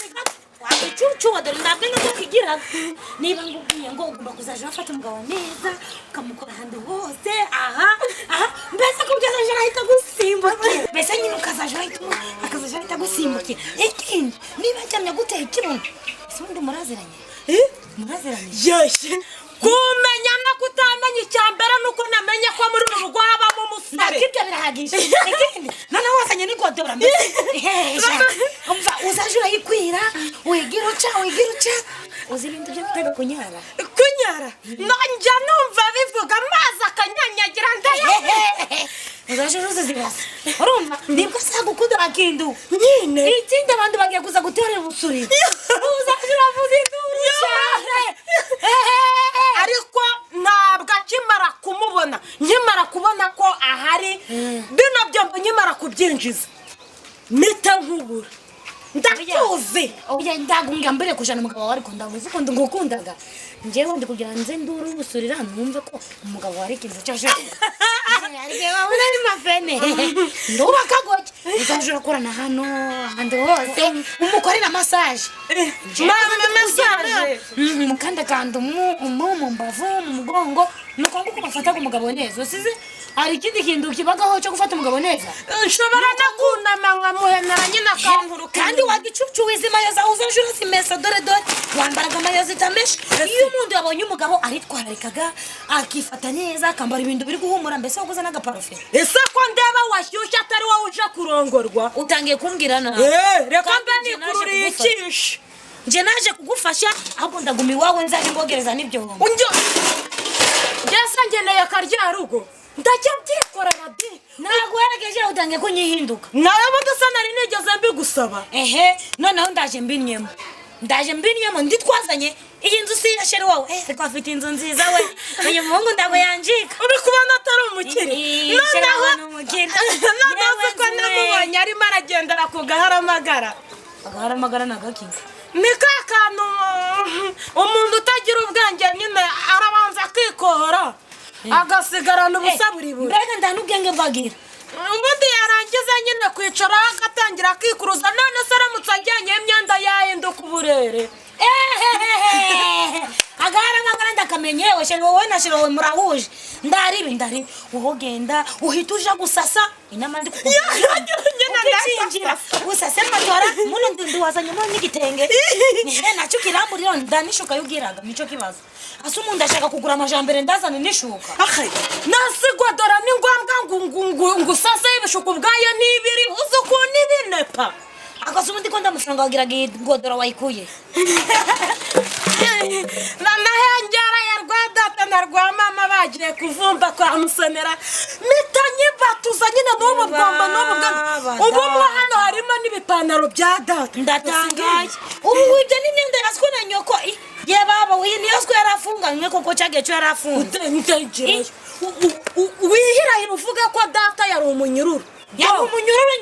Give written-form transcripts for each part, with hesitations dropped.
ni gato wagicucu wadore ndabwe no kukigira niba ngubwiye ngo ugomba kuzaje afata umugabo neza ukamukora handi hose aha mbese ko byazaje ahita gusimbukira mbese nyine ukazaje ahita gusimbukira ikindi niba cyamye gutera ikibuno ese undi muraziranye muraziranye yeshe kumenya no kutamenya icyambere nuko namenye ko muri uru rugo habamo umusore ibyo birahagije ikindi none wasanye n'igodora mbese umva uzaje urayikwira wigira uca uzi ibintu byo gutega kunyara nonjya numva bivuga amazi akanyanyagira ndaya uzaje uzazibasa urumva nibwo sagukudura kindu nyine ikindi abantu bagiye kuza guterera ubusuri uzaje uravuza induru cyane ariko ntabwo akimara kumubona nkimara kubona ko ahari bino byombi nkimara kubyinjiza mpita nkubura ndakuzi oya ndagunga mbere kujana umugabo wawe ariko ndavuze ko ngukundaga njyewe ndi kugira nze nduru ubusurira numve ko umugabo wari kinze cyashe ariko wabona ni mafene ndoba kagoje uzajura korana hano handi hose umukorera massage massage mukanda kanda mu mbavu mu mugongo nuko nguko bafata ku mugabo neza usize hari ikindi kintu kibagaho cyo gufata umugabo neza nshobora no kunama nkamuhenera nyine akankuru kandi wagicucu wizima yoza uzajura simesa dore wambaraga amayozi tameshe iyo umuntu yabonye umugabo aritwararikaga akifata neza akambara ibintu biri guhumura mbese waguza n'agaparufe ese ko ndeba washyushye atari wowe uje kurongorwa utangiye kumbwira na reka mbe nikururiye icyishe nje naje kugufasha ahubwo ndaguma iwawe nzaje mbogereza n'ibyo ngese ngeneye akarya rugo ndajya mbyikorera bi ntabwo warageje utangiye kunyihinduka narabo dusa nari nigeze mbigusaba noneho ndaje mbinyemo nditwazanye iyi nzu si yashere wawe ariko afite inzu nziza we uyu muhungu ndago yanjika uri kubona atari umukire noneho ko namubonye arimo aragendera ku gaharamagara nagakinga ni ka kantu umuntu utagira ubwenge nyine arabanza akikohora agasigarana ubusa buri mbega ndanubwenge bagira ubundi yarangiza nyine kwicara agatangira akikuruza none se aramutse ajyanye imyenda yahinduka uburere agaharamagara ndakamenyewe shenge wowe na shiro we murahuje ndari uho genda uhita uja gusasa inama ndi kukinjira usase matora muno ndiwazanye mo n'igitenge nihe nacyo kiramburiro ndanishuka yugiraga mico kibazo ase umuntu ashaka kugura amajambere ndazane nishuka nasigwa dora ni ngombwa ngusase ibishuko bwayo nibiri uzuko nibinepa akasubundi ko ndamufaranga wagiraga igodora wayikuye nanahengera ya rwadata na rwa mama bagiye kuvumba kwa musonera mitanye batuza nyine n'ubu bwomba ubu mo hano harimo n'ibipantaro bya data ndatangaye ubu ibyo ni imyenda yaswe na nyoko ye baba we ni yaswe yarafunganywe koko cyage cyo yarafunze wihirahira uvuga ko data yari umunyururu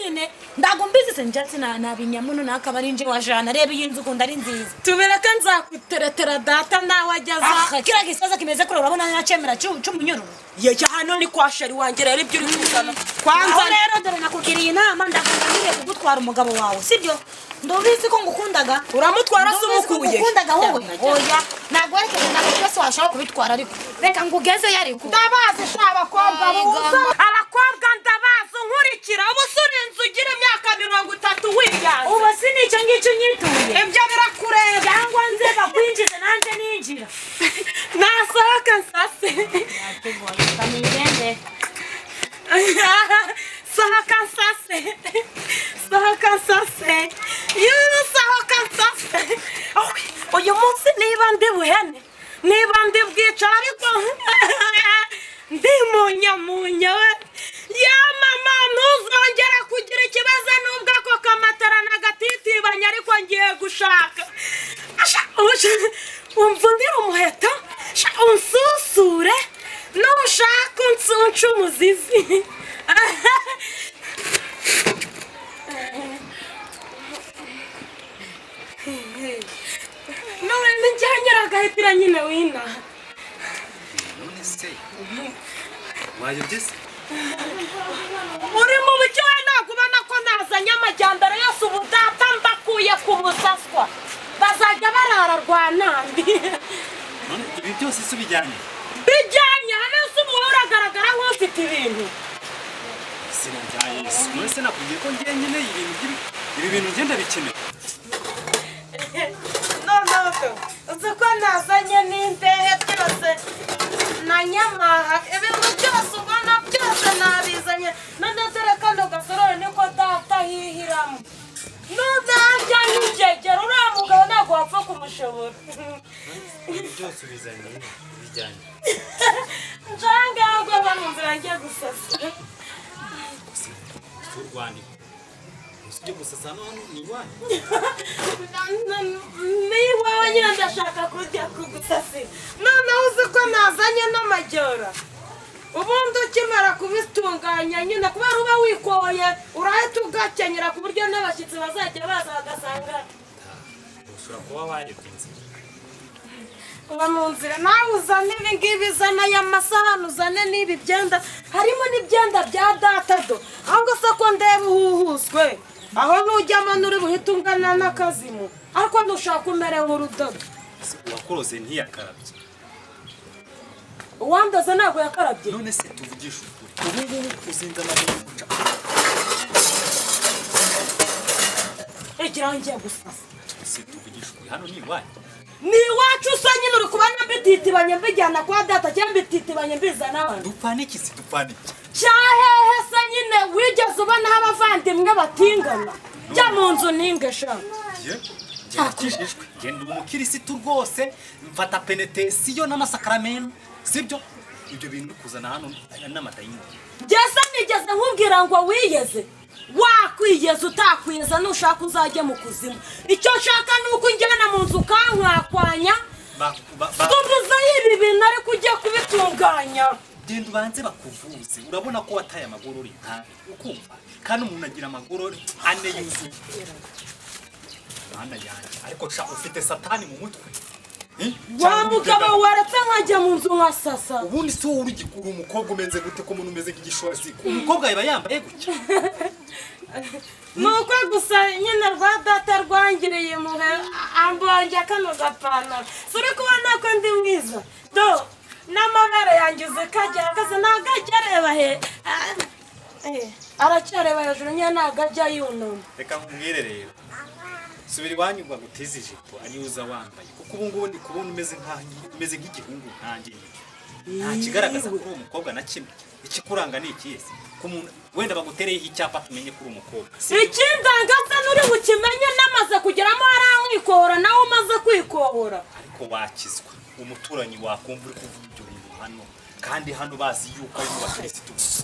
nyine ndagombize senjatsi na binyamuno nakabari nje wajana reba yinzu kunda ari nziza tubireka nzakuteretera data nawe ajyaza kira gisaza kimeze kure urabona nacemera cy'umunyururu yeje hano ni kwa sheri wanjye rero ibyo uri kuzana kwanza rero dore nakugiriye inama ndakugiriye kugutwara umugabo wawe sibyo ndobizi ko ngukundaga uramutwara se umukuye ngukundaga wowe oya nagwe cyose washaka kubitwara ariko reka ngugeze yariko ndabazi shabakobwa buza abakobwa ndabazi nkurikira ubusuri nzugira imyaka 30 Yiryanye ubu sinicyo ngicyo nyituye ibyo birakureba cyangwa nze bakwinjize nanje ninjira nasohoka nsase kamigende sohoka nsase sohoka nsase uyu munsi niba ndi buhene niba ndi bwicara ariko ndi munyamunya we ya mama ntuzongera kugira ikibazo nubwo ako kamatara nagatitibanye ariko ngiye gushaka umva ndira umuheto unsusure nushaka unsunce umuzizi none Nyiragahitira nyine wina uri mu bicyo ntabwo ubona ko nazanye amajyambere yose ubu data mbakuye ku busaswa kwa nandi none ibi byose se bijyanye hano se umuhora agaragara nk'ufite ibintu sinajyaye none se nakubwiye ko ngiye nyine ibi bintu ngenda bikeneye noneho uzi ko nazanye n'imbehe byose na nyamaha ibintu byose ubona byose nabizanye none dore kano gasorori niko data hihiramo nuzajya nk'ingegera uriya mugabo ntabwo wapfa kumushobora ibi byose ubizanye bijyanye njangagwe aba mu nzira ngiye gusasa si urwandiko usibye gusasa none ni iwanyu ni iwawe nyine ndashaka kujya kugusasira noneho uzi ko nazanye n'amajyora ubundi ukimara kubitunganya nyine kubera uba wikoye urahita ugakenyera ku buryo n'abashyitsi bazajya baza bagasanga ushobora kuba warebye inzira uba mu nzira nawe uzane ibi ngibi uzane aya masahani uzane n'ibi byenda harimo n'ibyenda bya datado ahubwo se ko ndeba uhuhuzwe aho nujyamo n'uri buhite ungana n'akazimu ariko ntushaka umere nk'urudodo uwakuroze ntiyakarabye uwandoze ntabwo yakarabye none se tuvugisha ukuri ubu ngubu uzinze amaguru guca igira ngo ngiye gusasa se tuvugisha ukuri hano ni iwanyu ni iwacu usa nyine uri kubona mbititibanye mbijyana kwa data cyangwa mbititibanye mbizana hano dupfana iki se dupfana iki cyahehe se nyine wigeze ubonaho abavandimwe batingana jya mu nzu ninge sha ngenda genda umukirisitu rwose mfata penetesiyo n'amasakaramentu sibyo ibyo bintu kuzana hano n'amadayimoni byese nigeze nkubwira ngo wiyeze wakwiyeze utakwiyeza nushaka uzajya mu kuzimu icyo nshaka ni uko unjyana mu nzu ukankwakwanya tubuze ibi bintu ariko ujye kubitunganya genda ubanze bakuvuze urabona ko wataye amagorori ntabi ukumva kandi umuntu agira amagorori ane yuzuye bana yanjye ariko sha ufite satani mu mutwe wa mugabo waretse nkajya mu nzu nkasasa ubundi si wowe urigikura umukobwa umeze gute ko umuntu umeze nk'igishwazi umukobwa yaba yambaye gutya nuko gusa nyine rwa data rwangiriye impuhwe ambonye kano gapantaro suri kubona ko ndi mwiza do n'amabere yanjye uzi ko agerageza ntabwo ajya areba aracyareba hejuru nyine ntabwo ajya yunama reka nkubwire rero subira iwanyu bagutize ijipo ariyo uza wambaye kuko ubu ngubu ndi kubona umeze nk'igihungu nkanjye nta kigaragaza ko uri umukobwa na kimwe ikikuranga ni ikihe wenda bagutereyeho icyapa tumenye ko uri umukobwa ikindangaza n'uri bukimenye namaze kugeramo harankikora nawe umaze kwikobora ariko wakizwa umuturanyi wakumva uri kuvuga ibyo bintu hano kandi hano bazi yuko ari mu bakirisitu gusa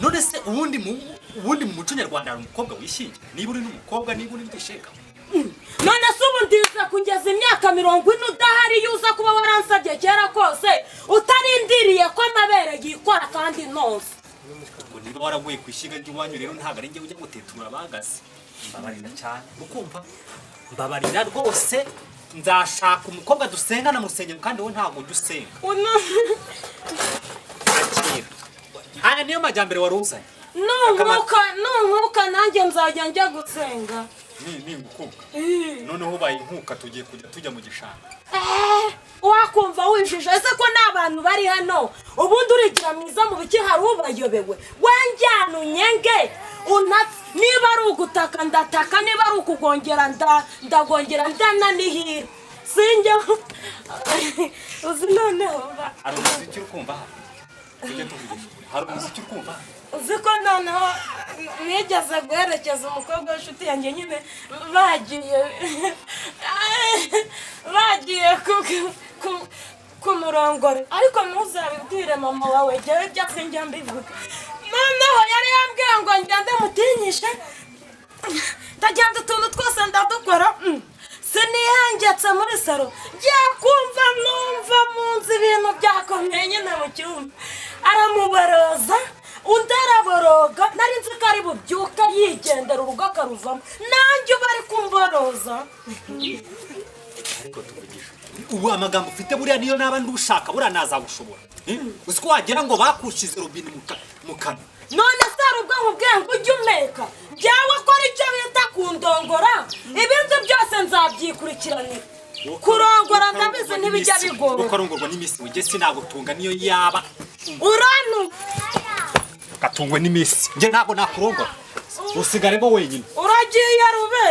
none se ubundi mu muco nyarwanda hari umukobwa wishingira niba uri n'umukobwa niba uri n'igishega none se ubu ndiza kugeza imyaka 40 udahari yuza kuba waransabye kera kose utarindiriye ko amabere yikora kandi nose ubwo niba waraguye ku ishiga ry'iwanyu rero ntabwo ari njye ujya gutetura abahagaze mbabarira cyane ukumva mbabarira rwose nzashaka umukobwa dusengana mu rusengero kandi wowe ntabwo ujya usenga aya niyo majyambere wari uzanye nunkuka nanjye nzajya njya gusenga ni ngukuka noneho ubaye inkuka tugiye kujya tujya mu gishanga wakumva wijije ese ko n'abantu bari hano ubundi urigira mwiza mu biki hari ubayobewe wenjyana unyenge unatse niba ari ugutaka ndataka niba ari ukugongera ndagongera ndananihira sinjye uzi noneho hari umuziki uri kumva tujye tuvugisha hari umuziki uri kumva uzi ko noneho nigeze guherekeza umukobwa w'inshuti yanjye nyine bagiye ku murongore ariko ntuzabibwire mama wawe jyewe byose njya mbivuga noneho yari yambwiye ngo ngende mutinyishe ndagenda utuntu twose ndadukora sinihangetse muri salo ngiye kumva numva mu nzu ibintu byakomeye nyine mu cyumba aramuboroza undi araboroga nari nzi ko ari bubyuka yigendera urugo akaruvamo nanjye uba ari kumboroza ariko tuvugisha ubu amagambo ufite buriya niyo naba ndushaka buriya nazagushobora uzi ko wagira ngo bakushize robine mu kanwa none se hari ubwo nkubwiye ngo ujye umeka byawe ko ari cyo bita kundongora ibindi byose nzabyikurikiranira kurongora ndabizi ntibijya bigora ukarongorwa n'imisi wige sinagutunga niyo yaba uranu gatungwe n'imisi nje ntabwo nakurongora usigaremo wenyine uragiye rube